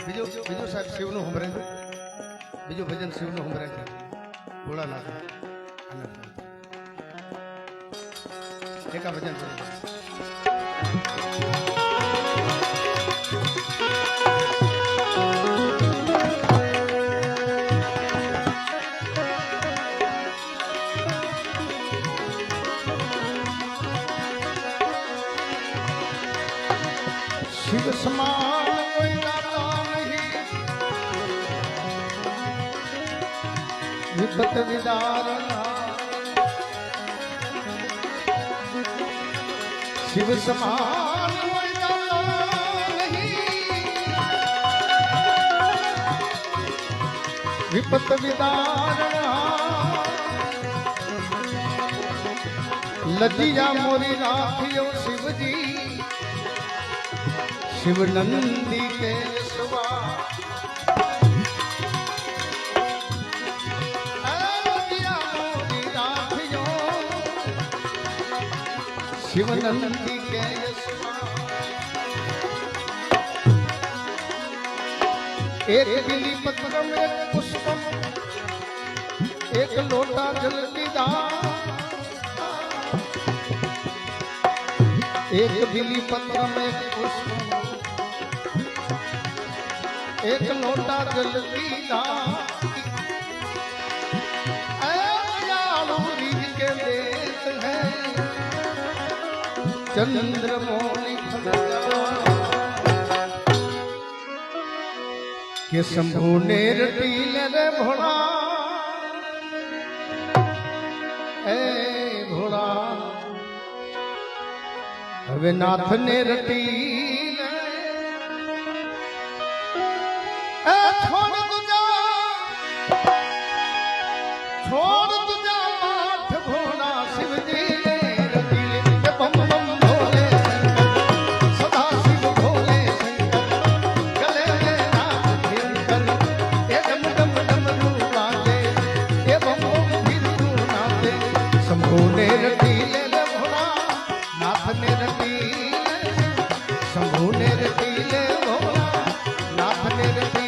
બીજું બીજું સાહેબ શિવનું સંભળાય છે, બીજું ભજન શિવનું સંભળાય છે, ભોળાનાથ એકા ભજન કરો. શિવ સમાન કોઈ દાતા નહીં, વિપત વિદારણા. શિવ સમાન કોઈ દાતા નહીં, વિપત વિદારણા. લજિયા મોરી રાખ્યો શિવજી, शिव नंदी के सवा. शिव नंदी के सवा. एक बिली पत्र में पुष्पम, एक लोटा जल की दान. एक बिली पत्र में पुष्पम, एक लोटा जल की दान. रीत के देश है चंद्र मौली के शंभु ने रटील रे भोला. ए भोला હવે નાથ ને રટી છોડ તુજા માથ ભોળા. શિવજી ને રટી લે બમ બમ ભોલે સદા શિવ ભોલે શંકર. ગલે લે નાથ શંકર એ ડમ ડમ ડમરૂ વાગે, એ બમ બમ બિરદુ નાચે. શંભુ ને રટી લે ભોળા, નાથ ને રટી લે, શંભુ ને રટી લે ભોળા, નાથ ને રટી.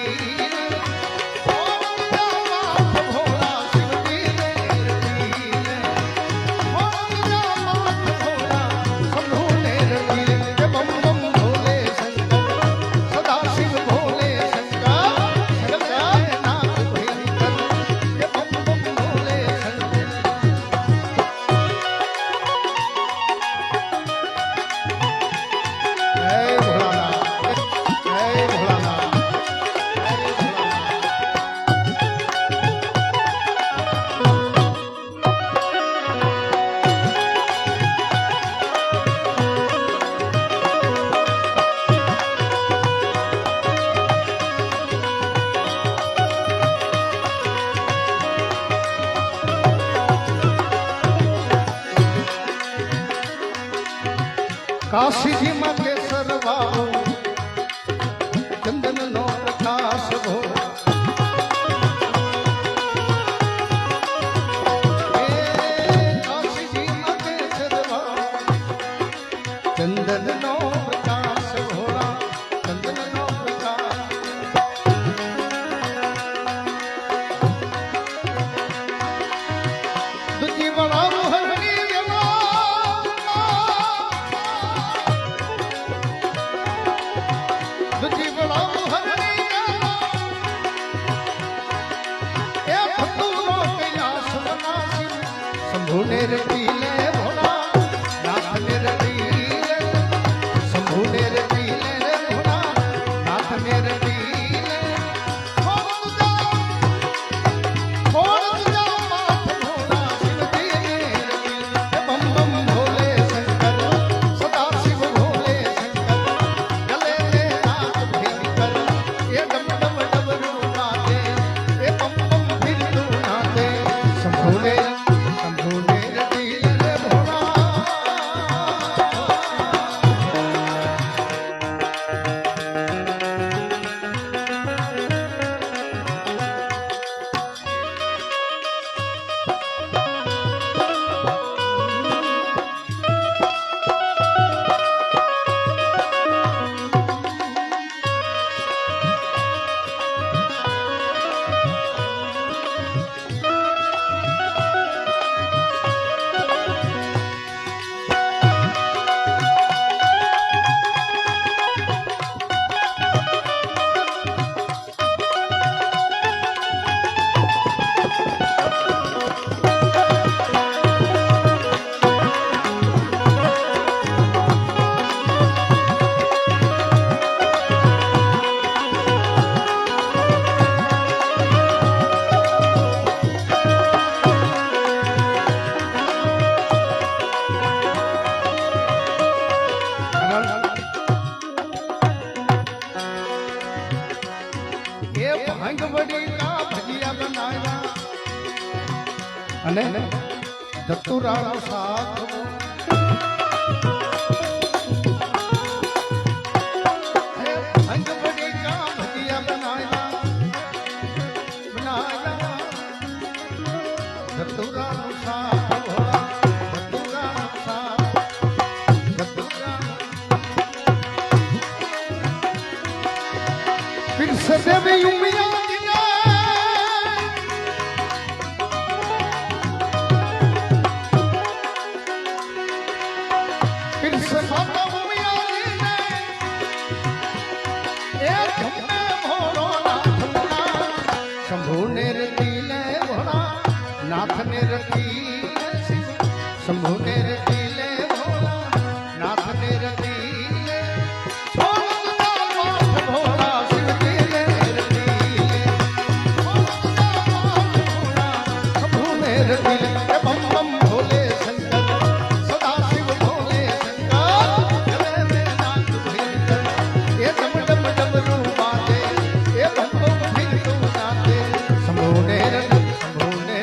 काशी जी में केसर वाओ, चंदन नो प्रकाश भो. काशी जी में केसर वाओ, चंदन नो प्रकाश भोला, चंदन नो प्रकाश. दुजी बड़ा मोहनी देवा, दुजी बड़ा मोहनी देवा. ए फतूरो कैलाश बनासी, शंभु ने रटी ले भोला, नाथ ने रटी ले. शंभु ने रटी ले भोला, नाथ ने रटी ले. छोड़ तुझा माथ भोला, शिवजी ने रटी ले. बम बम भोले शंकर, सदा शिव भोले शंकर. गले ले नाथ भयंकर, ये डम डम डमरू नाचे, ये बम बम बिरदू नाचे. शंभु ने रटी એ ભાંગવડી કા ભજીયા બનાવ્યા અને ધતુરાનું શાક ભાંગવડી કા ભજીયા બનાવ્યા ધતુરાનું શાક ધતુરાનું શાક फिर सदैव उमिया फिर सदैव उमिया एक में भोलो नाथ शंभु ने रतीले भोला नाथ ने रतीले शंभु ने रतीले भोला नाथ ने रतीले बम बम भोले शंकर सदा शिव भोले शंकर गले में नाथ भयंकर ये डम डम डमरू बाजे ये बम बम फिर तू नाचे शंभु ने रतीले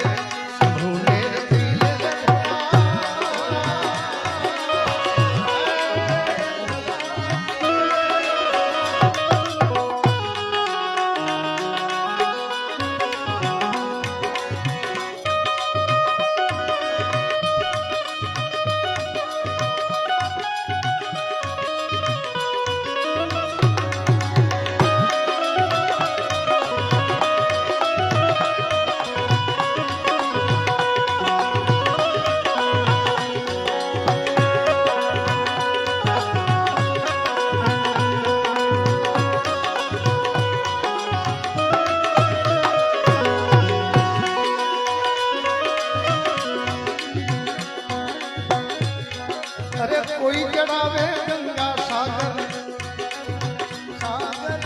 अरे कोई चढ़ावे गंगा सागर सागर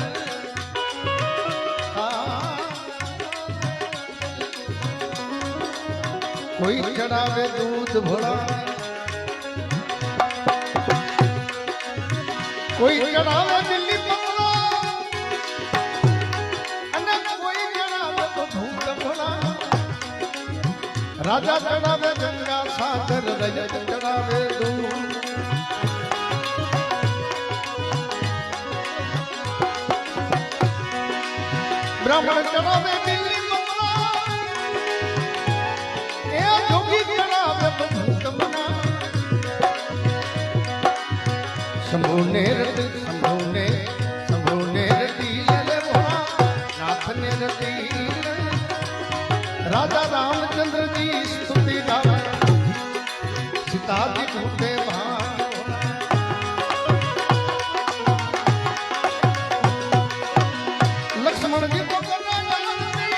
कोई चढ़ावे दूध भोला कोई चढ़ावे दिल्ली पकड़ा અને કોઈ ચढ़ावे તો ભૂત ભોલા राजा चढ़ावे गंगा सागर रजत चढ़ावे दूध ब्राह्मण चढ़ावे दिल्ली मंगला ए जोगी चढ़ावे तो भूत बना शंभु ने रतीले भोला नाथ ने रतीले राजा रामचंद्र जी स्तुति गावे सीता जी ढूंढे भान लक्ष्मण जी पकड़ना जानती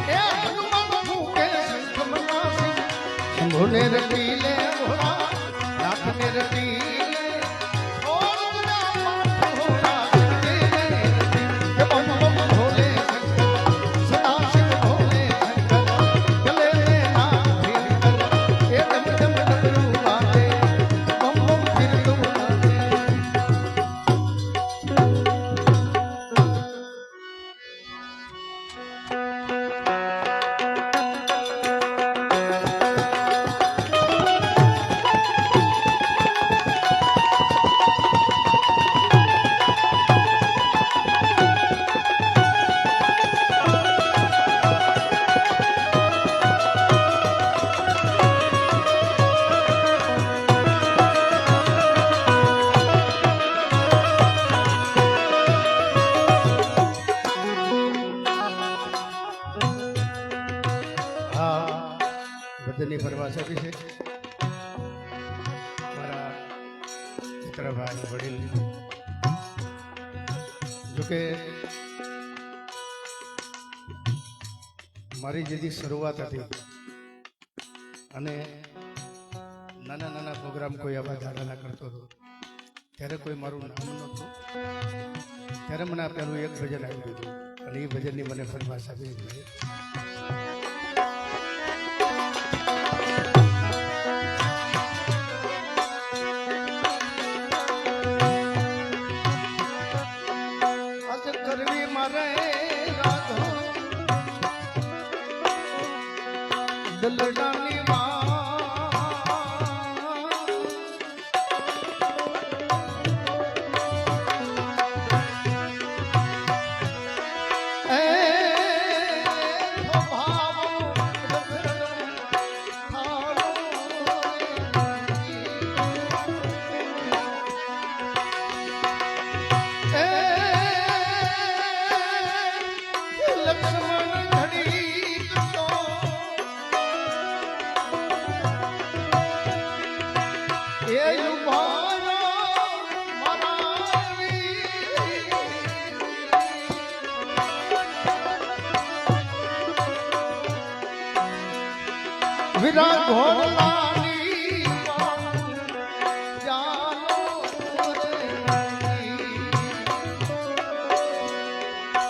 ए हनुमान फूके शंख मनासी शंभु ने रतीले भोला नाथ ने रतीले बम बम भोले सदा शिव भोले शंकर गले में नाथ भयंकर ये डम डम डमरू बाजे बम बम फिर तू नाचे ભજનની પરિભાષા બી છે મારા મિત્રભાઈ વડીલ જોકે મારી જેથી શરૂઆત હતી અને નાના નાના પ્રોગ્રામ કોઈ આવા ધારણા કરતો હતો ત્યારે કોઈ મારું નામ નહોતું ત્યારે મને આ પહેલું એક ભજન આવ્યું હતું અને એ ભજનની મને પરિભાષા બી મળી દલડાની વિરા ઘોડલાની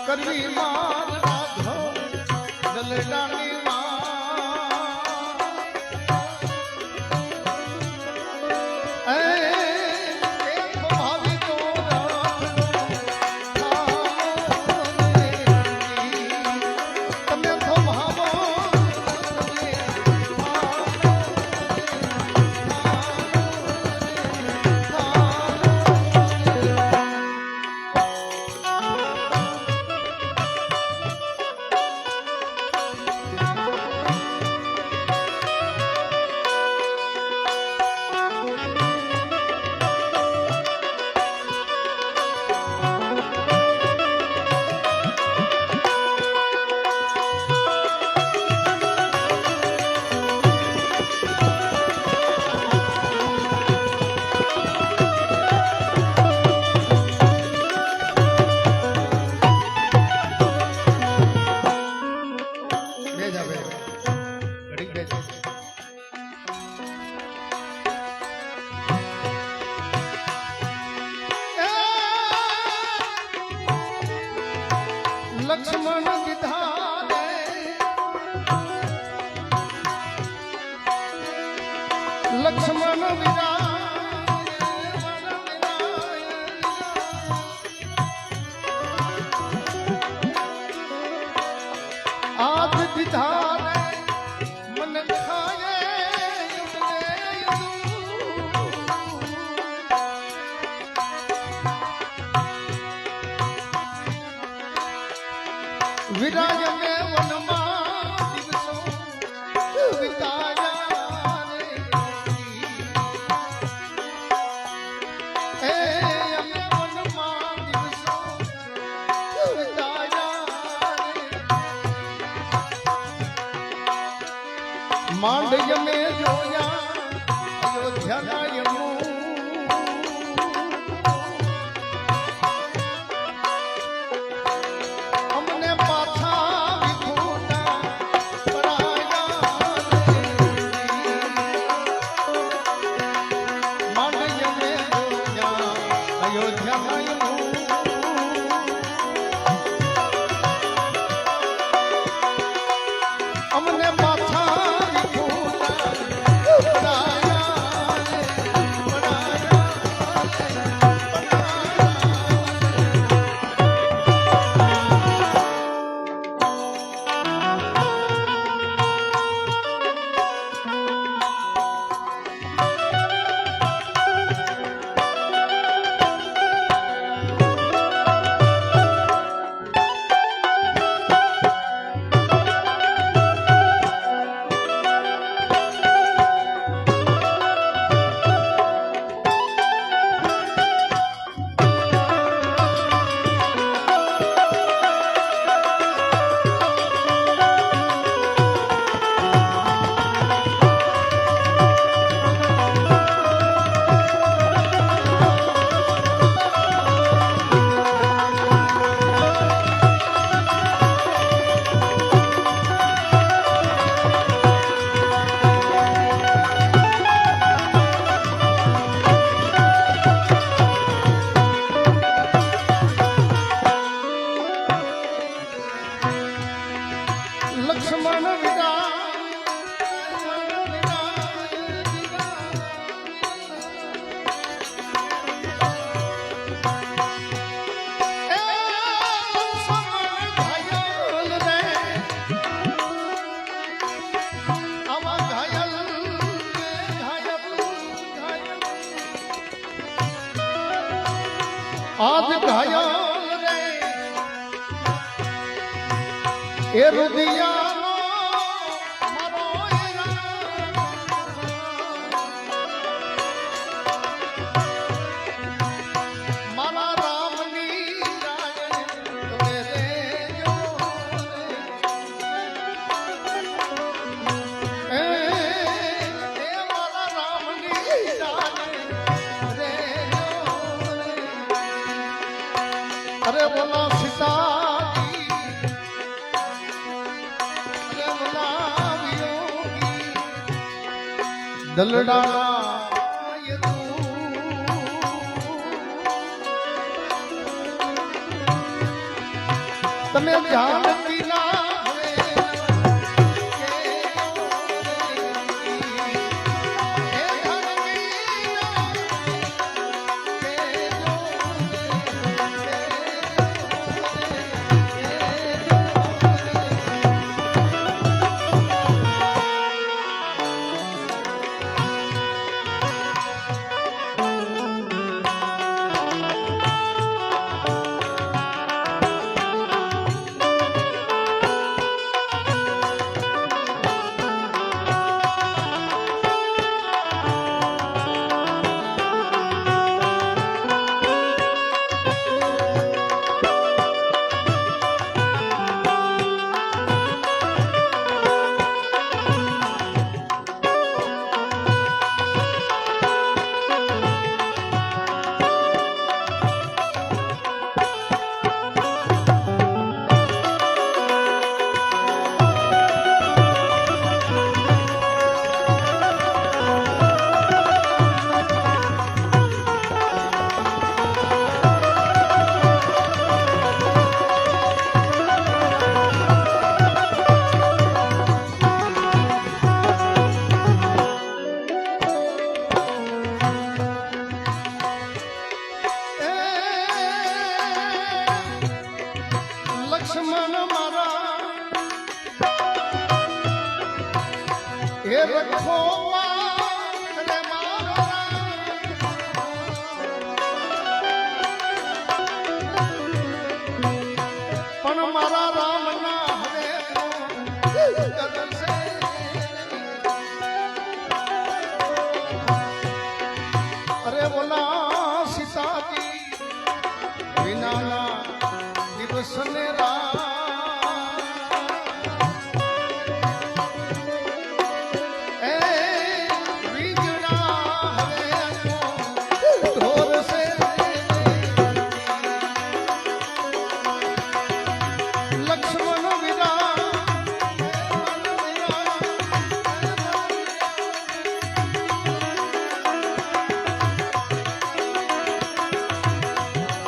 કરવી માર રાઘવ દલડાની લક્ષ્મણ વિધાને લક્ષ્મણ આજ વિધાને મન ખાયે વિરાજ મે વનમાં દિવસો વિતાયા રે અમે વનમાં દિવસો વિતાયા રે માંડય મે જોયા અયોધ્યાના યમુ અમને આજ ઘાયલ રે એ રુદિયાનો મારો મારા રામની રાય તમે રેજો એ મારા રામની રાય રેજો અરે બોલા સીતાજી અરે બોલા વિયોગી દલડાના તમે જાણતી ના લક્ષ્મણ મારા એ રખો રે મારા પણ મારા રામના હવે ગગન છે અરે બોલા સીતાજી વિનાના દિવસને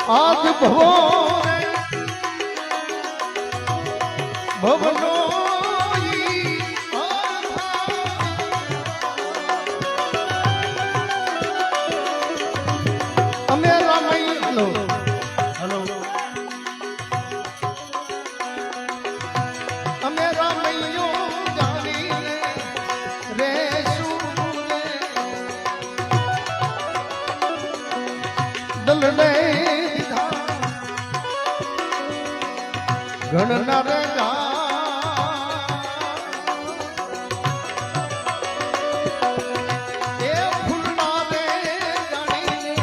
આજ ભવો ભવનો અમે રામઈ હલો હલો અમે રામૈયો જાણી રે દલડે ઘણનાર એ ફૂલના રે જાણીને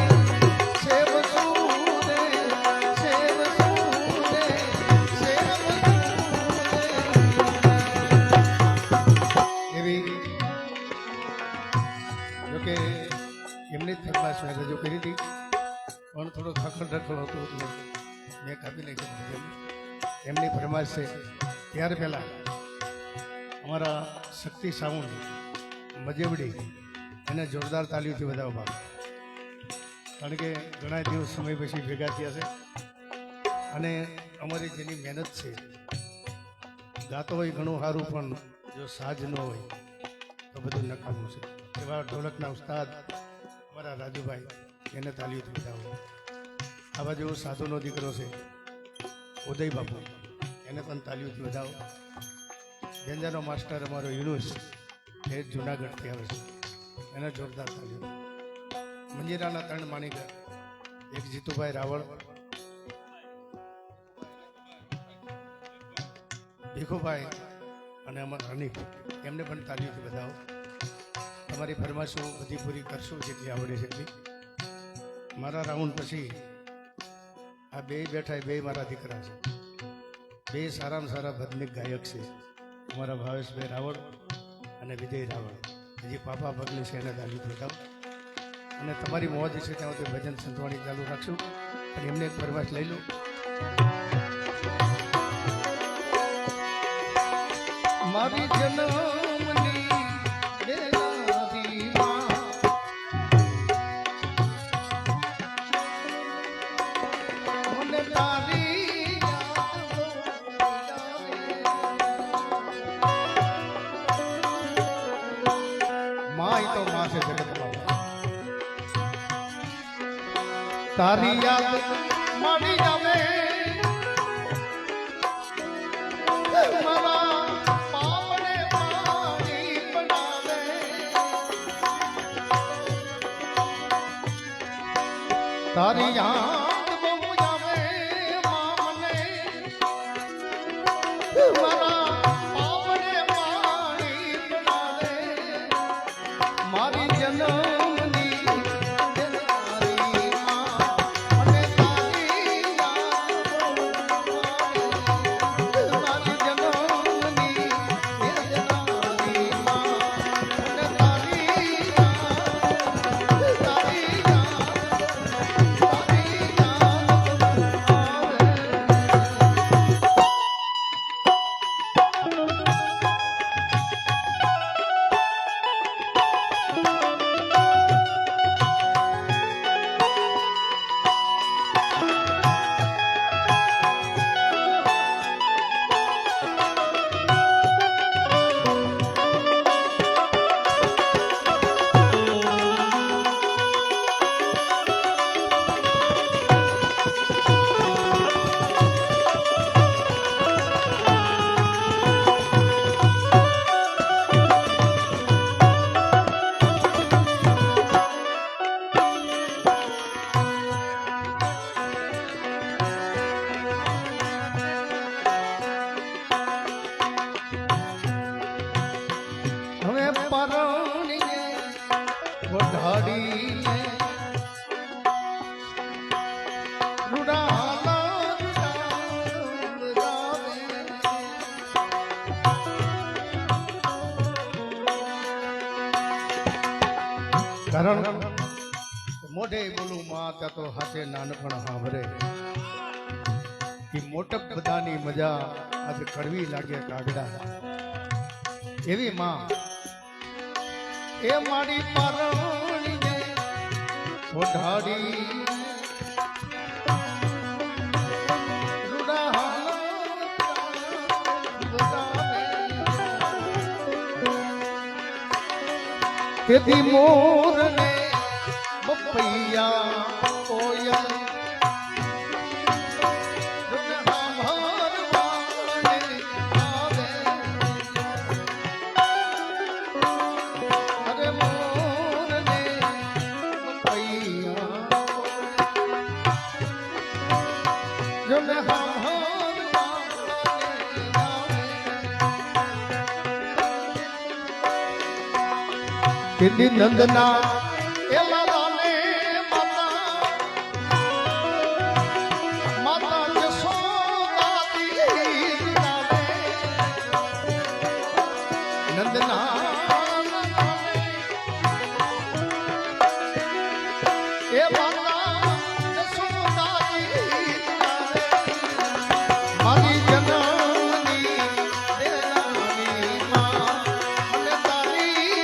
સેવ સૂરે એવી જોકે એમની જ ફરમાશ મેં રજૂ કરી હતી પણ થોડો ખખડ રખડ હતો એટલે મેં કાપી નાખ્યું એમની ફરમાશ છે ત્યાર પહેલાં અમારા શક્તિ સાઉન્ડ મજેવડી એને જોરદાર તાલીઓથી વધાવવા કારણ કે ઘણા દિવસ સમય પછી ભેગા થયા છે અને અમારી જેની મહેનત છે ગાતો હોય ઘણું સારું પણ જો સાજ ન હોય તો બધું નકામું છે એવા ઢોલકના ઉસ્તાદ અમારા રાજુભાઈ એને તાલીઓથી વધાવો આ બાજુ સાધુનો દીકરો છે ઉદય બાપુ એને પણ તાલીઓથી વધાવો ગંજાનો માસ્ટર અમારો યુનુસ એ જુનાગઢથી આવે છે એને જોરદાર તાલીઓ મંજીરાના ત્રણ માણીકર એક જીતુભાઈ રાવળ ભીખુભાઈ અને અમારા હનીફ એમને પણ તાલીઓથી બધાઓ. તમારી ફરમાશો બધી પૂરી કરશું જેટલી આવડે છે એટલી. મારા રાઉન્ડ પછી આ બે બેઠા બે મારા દીકરા છે. બે સારામાં સારા ભજનિક ગાયક છે. અમારા ભાવેશભાઈ રાવળ અને વિજય રાવળ. હજી પાપા પગલી છે એને તાલીઓ બતાવો. અને તમારી મોજ છે ત્યાં સુધી ભજન સંતવાણી ચાલુ રાખશું. અને એમને એક ફરમાશ લઈ લો. મારી જન્મની દેનારી માં મને તારી માય તો માં છે જગતમાં. તારી યાદ મારી જાવે મારા તારી યાદ બહુ આવે મામને મારા પાપને પાણી બનાવે મારી જન્મની દેનારી માં અને તારી યાદ બહુ આવે મારી જન્મની દેનારી માં અને તારી કારણ મોઢે બોલું માં ત્યાં તો હાથે નાનપણ સાંભળે એ મોટપ બધાની મજા આજે કડવી લાગે કાગડા એવી માં એ મારી પરણીને ઓઢાડી તેથી મોરને બપૈયા કોયલ અરે મોરને બપૈયા જોને સિદ્ધિ નંદના એ લાલાને માતા જશોદાજી નંદના એ માતા જશોદાજી મારી જનની દેનાની માં અને તારી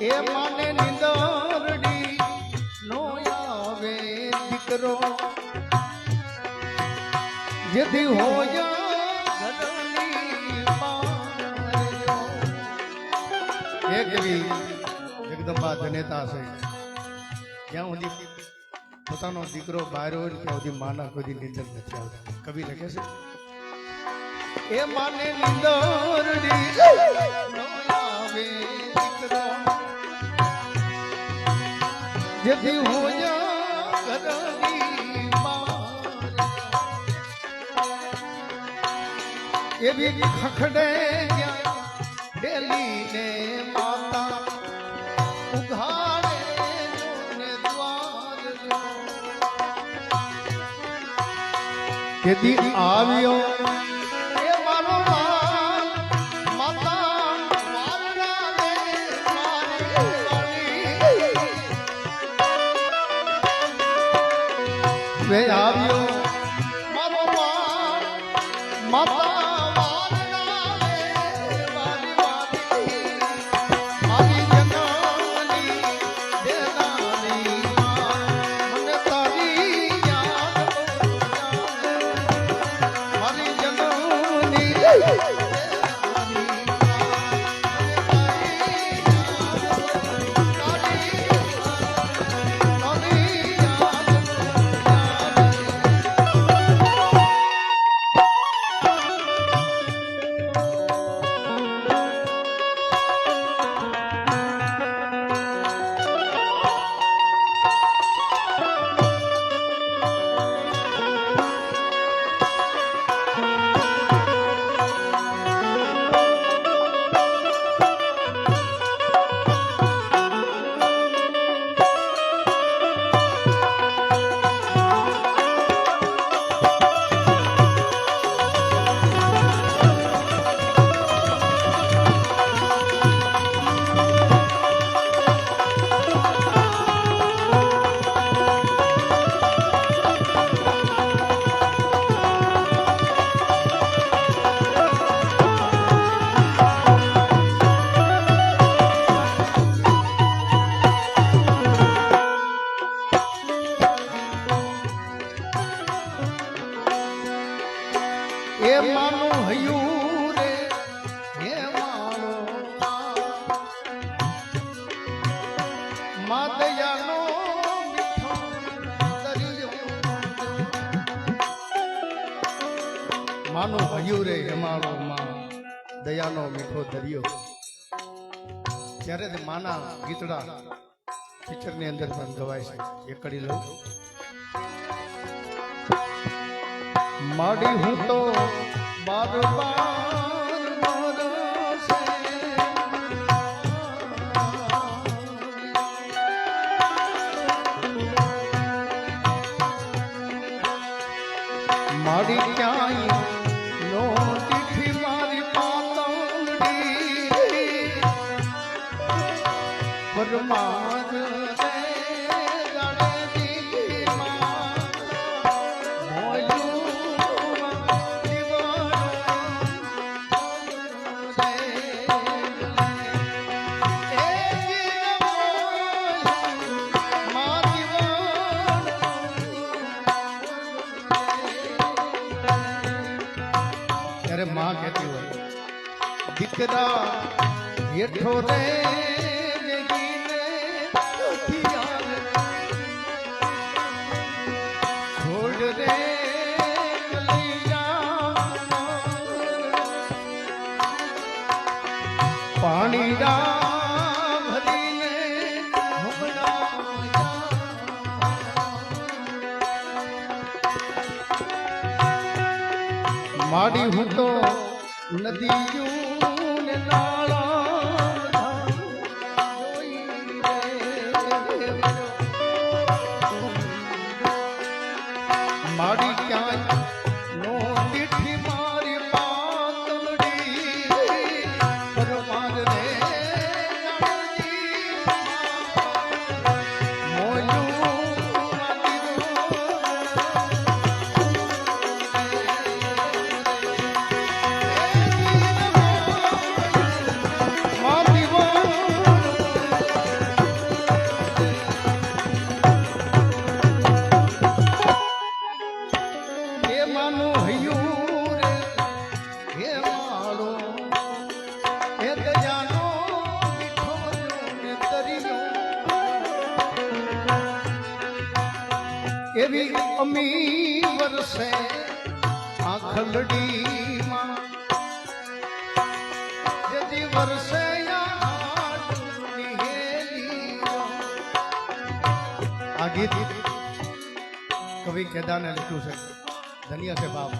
એ માને નિંદરડી નો આવે દીકરો જેથી હોય એક એવી જગદંબા જનેતા છે જ્યાં સુધી પોતાનો દીકરો બહાર હોય ત્યાં સુધી માના કોઈ નિંદર નથી આવતા. કવિ લખે છે એ માને નિંદરડી નો આવે દીકરો જેથી હોય ઘરની માર એવી ખખડે ડેલી ને માતા ઉઘાડે ને દ્વાર કેદી આવ્યો એ મારો માતા વારના દે વે આવ્યો મારો માતા એ માનું હયું રે હે માનો માદયાનો મીઠો દરિયો માનું હયું રે હે માનો માં દયાનો મીઠો દરિયો. ત્યારે તે માના ગીતડા પિક્ચરની અંદર પણ ગવાય છે. એ કડી લઉં. માડી હું તો બાર માડી ક્યાંય નો તીઠી મારી પાતળી પરમાર માં કહેતી હોય દીકરા હેઠો રે છોડ રે પાણી ભરીને માડી હું તો નદીયું ને નાળા માડી ક્યાંય નો દીઠી મારી પાતળી પરમાર રે એવી અમી વરસે આખલડીમાં જેથી વરસે આ ગીત કવિ કેદારને લખ્યું છે. ધન્ય છે બાપ.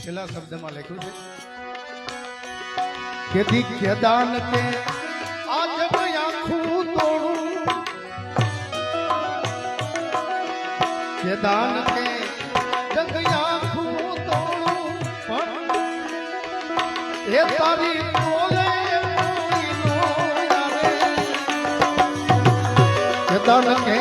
છેલ્લા શબ્દમાં લખ્યું છે કેદી કેદાન કે આજ આખું તોડું કેદાન કે જગ આખું તોડું પણ એ તારી બોલે કોઈ નો આવે કેદાન કે